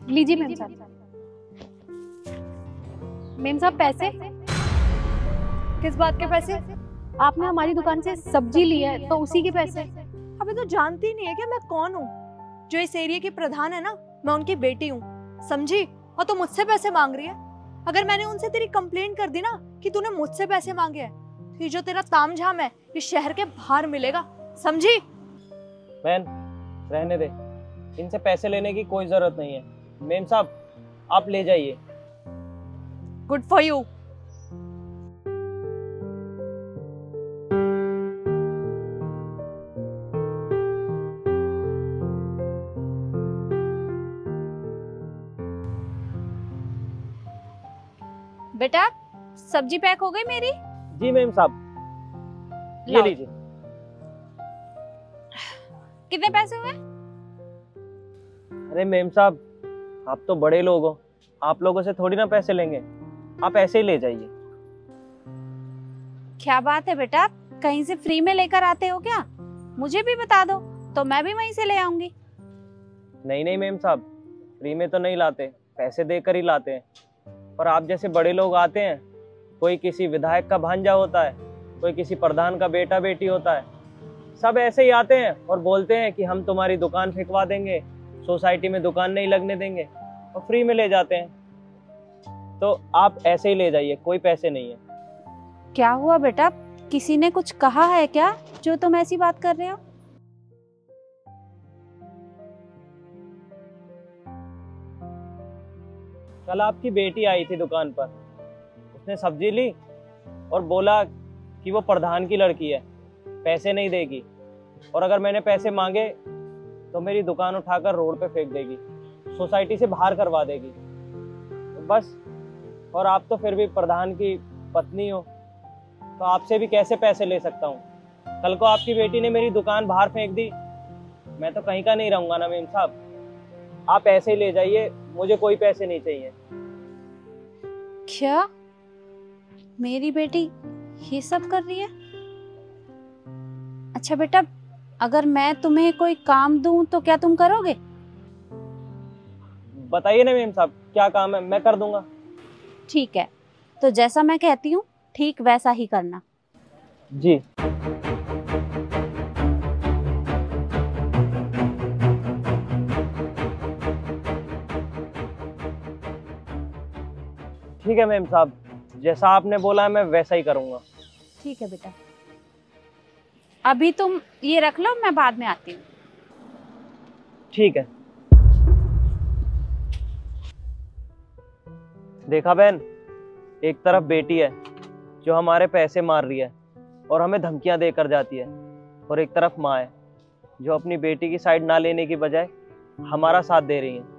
लीजिए मेम साहब। मेम साहब पैसे। किस बात के पैसे? आपने हमारी दुकान से सब्जी ली है तो उसी के पैसे। अबे तो जानती नहीं है कि मैं कौन हूँ? जो इस एरिया की प्रधान है ना, मैं उनकी बेटी हूँ, समझी? और तो मुझसे पैसे मांग रही है। अगर मैंने उनसे तेरी कंप्लेंट कर दी ना कि तूने मुझसे पैसे मांगे हैं, तो ये जो तेरा तामझाम है इस शहर के बाहर मिलेगा, समझी? बहन रहने दे, इनसे पैसे लेने की कोई जरूरत नहीं है। मेम साहब आप ले जाइए। Good for you. बेटा सब्जी पैक हो गई मेरी? जी मेम साहब, ये लाओ। लीजिए। कितने पैसे हुए? अरे मेम साहब आप तो बड़े लोग हो, आप लोगों से थोड़ी ना पैसे लेंगे, आप ऐसे ही ले जाइए। क्या बात है बेटा, कहीं से फ्री में लेकर आते हो क्या? मुझे भी बता दो तो मैं भी वहीं से ले आऊंगी। नहीं नहीं मेम साहब, फ्री में तो नहीं लाते, पैसे देकर ही लाते हैं। पर आप जैसे बड़े लोग आते हैं, कोई किसी विधायक का भांजा होता है, कोई किसी प्रधान का बेटा बेटी होता है, सब ऐसे ही आते हैं और बोलते हैं कि हम तुम्हारी दुकान फेंकवा देंगे, सोसाइटी में दुकान नहीं लगने देंगे, और फ्री में ले जाते हैं। तो आप ऐसे ही ले जाइए, कोई पैसे नहीं है। क्या हुआ बेटा, किसी ने कुछ कहा है क्या जो तुम ऐसी बात कर रहे हो? कल आपकी बेटी आई थी दुकान पर, उसने सब्जी ली और बोला कि वो प्रधान की लड़की है, पैसे नहीं देगी, और अगर मैंने पैसे मांगे तो मेरी दुकान उठाकर रोड पे फेंक देगी, सोसाइटी से बाहर करवा देगी। तो बस, और आप तो फिर भी प्रधान की पत्नी हो, तो आपसे भी कैसे पैसे ले सकता हूँ? कल को आपकी बेटी ने मेरी दुकान बाहर फेंक दी, मैं तो कहीं का नहीं रहूंगा ना मेम साहब। आप ऐसे ही ले जाइए, मुझे कोई पैसे नहीं चाहिए। क्या मेरी बेटी ये सब कर रही है? अच्छा बेटा, अगर मैं तुम्हें कोई काम दूं तो क्या तुम करोगे? बताइए ना मेम साहब, क्या काम है, मैं कर दूंगा। ठीक है, तो जैसा मैं कहती हूँ ठीक वैसा ही करना। जी। ठीक है मेम साहब, जैसा आपने बोला है मैं वैसा ही करूंगा। ठीक है बेटा, अभी तुम ये रख लो, मैं बाद में आती हूँ। ठीक है। देखा बहन, एक तरफ बेटी है जो हमारे पैसे मार रही है और हमें धमकियां देकर जाती है, और एक तरफ माँ है जो अपनी बेटी की साइड ना लेने की बजाय हमारा साथ दे रही है।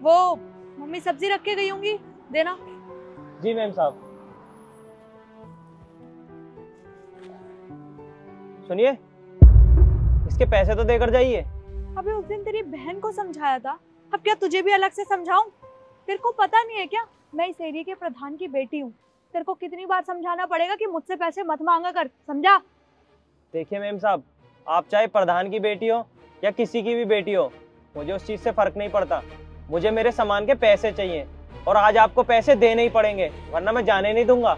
वो मम्मी सब्जी रख के गई होंगी, देना। जी मैम साहब। सुनिए, इसके पैसे तो देकर जाइए। अबे उस दिन तेरी बहन को समझाया था, अब क्या तुझे भी अलग से समझाऊं? तेरे को पता नहीं है क्या, मैं इस एरिया के प्रधान की बेटी हूँ। तेरे को कितनी बार समझाना पड़ेगा कि मुझसे पैसे मत मांगा कर, समझा? देखिए मैम साहब, आप चाहे प्रधान की बेटी हो या किसी की भी बेटी हो, मुझे उस चीज से फर्क नहीं पड़ता। मुझे मेरे सामान के पैसे चाहिए, और आज आपको पैसे देने ही पड़ेंगे, वरना मैं जाने नहीं दूंगा।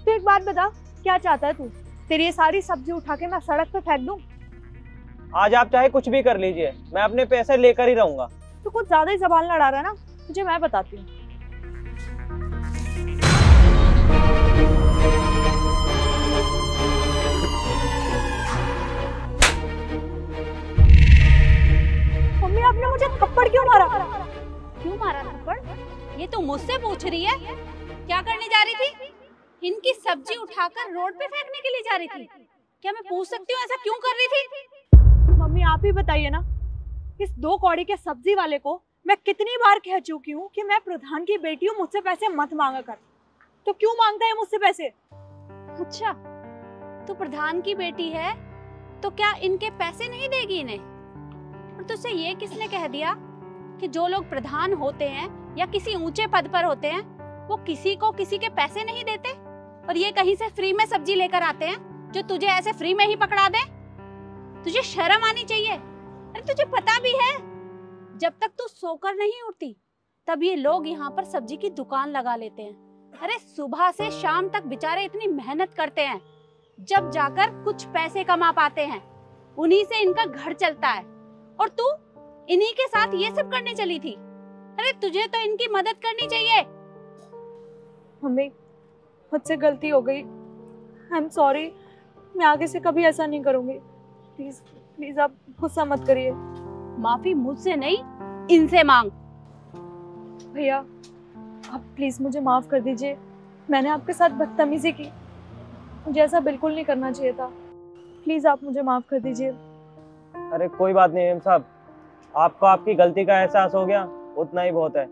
तू एक बात बता, क्या चाहता है तू? तेरी ये सारी सब्जी उठा के मैं सड़क पे फेंक दूं? आज आप चाहे कुछ भी कर लीजिए, मैं अपने पैसे लेकर ही रहूंगा। तू कुछ ज्यादा ही जबान लड़ा रहा है ना, तुझे मैं बताती हूँ। मम्मी आपने मुझे थप्पड़ क्यों मारा? क्यों मारा थप्पड़? ये तो मुझसे पूछ रही है। क्या करने जा रही थी? इनकी सब्जी उठाकर रोड पे फेंकने के लिए जा रही थी। क्या मैं पूछ सकती हूँ ऐसा क्यों कर रही थी? मम्मी आप ही बताइए ना, इस 2 कौड़ी के सब्जी वाले को मैं कितनी बार कह चुकी हूँ कि मैं प्रधान की बेटी हूँ, मुझसे पैसे मत मांगा कर, तो क्यों मांगता है मुझसे पैसे? अच्छा, तू प्रधान की बेटी है तो क्या इनके पैसे नहीं देगी इन्हें? और तुझसे ये किसने कह दिया कि जो लोग प्रधान होते हैं या किसी ऊंचे पद पर होते हैं वो किसी को किसी के पैसे नहीं देते? और ये कहीं से फ्री में सब्जी लेकर आते हैं जो तुझे ऐसे फ्री में ही पकड़ा दे। तुझे शर्म आनी चाहिए। अरे तुझे पता भी है जब तक तू सोकर नहीं उठती तब ये लोग यहाँ पर सब्जी की दुकान लगा लेते हैं। अरे सुबह से शाम तक बेचारे इतनी मेहनत करते हैं, जब जाकर कुछ पैसे कमा पाते हैं, उन्हीं से इनका घर चलता है। और तू इन्हीं के साथ ये सब करने चली थी। अरे तुझे तो इनकी मदद करनी चाहिए। मम्मी, मुझसे गलती हो गई। I am sorry. मैं आगे से कभी ऐसा नहीं करूंगी। प्लीज प्लीज आप गुस्सा मत करिए। माफी मुझसे नहीं, इनसे मांग। भैया आप प्लीज मुझे माफ कर दीजिए। मैंने आपके साथ बदतमीजी की, मुझे ऐसा बिल्कुल नहीं करना चाहिए था। प्लीज आप मुझे माफ कर दीजिए। अरे कोई बात नहीं मेम साहब, आपको आपकी गलती का एहसास हो गया, उतना ही बहुत है।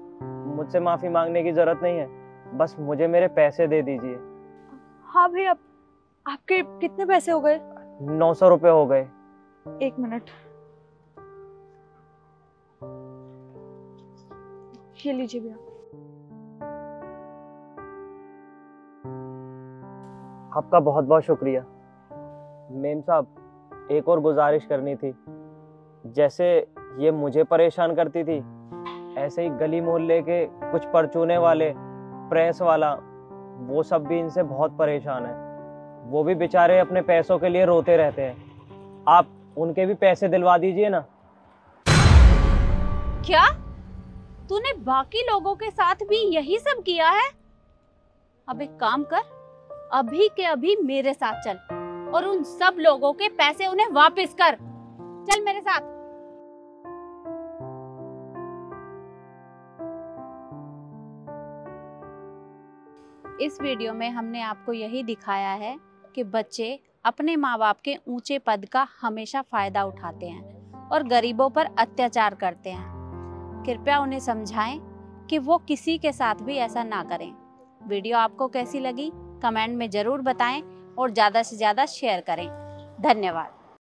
मुझसे माफी मांगने की जरूरत नहीं है, बस मुझे मेरे पैसे दे दीजिए। हाँ भैया, आपके कितने पैसे हो गए? 900 रुपये हो गए। 1 मिनट, ये लीजिए भैया। आपका बहुत बहुत शुक्रिया। मेम साहब एक और गुजारिश करनी थी। जैसे ये मुझे परेशान करती थी, ऐसे ही गली मोहल्ले के कुछ परचूने वाले, प्रेस वाला, वो सब भी इनसे बहुत परेशान है। वो भी बेचारे अपने पैसों के लिए रोते रहते हैं। आप उनके भी पैसे दिलवा दीजिए ना। क्या तूने बाकी लोगों के साथ भी यही सब किया है? अब एक काम कर, अभी के अभी मेरे साथ चल और उन सब लोगों के पैसे उन्हें वापस कर। चल मेरे साथ। इस वीडियो में हमने आपको यही दिखाया है कि बच्चे अपने माँ बाप के ऊंचे पद का हमेशा फायदा उठाते हैं और गरीबों पर अत्याचार करते हैं। कृपया उन्हें समझाएं कि वो किसी के साथ भी ऐसा ना करें। वीडियो आपको कैसी लगी कमेंट में जरूर बताएं और ज़्यादा से ज़्यादा शेयर करें। धन्यवाद।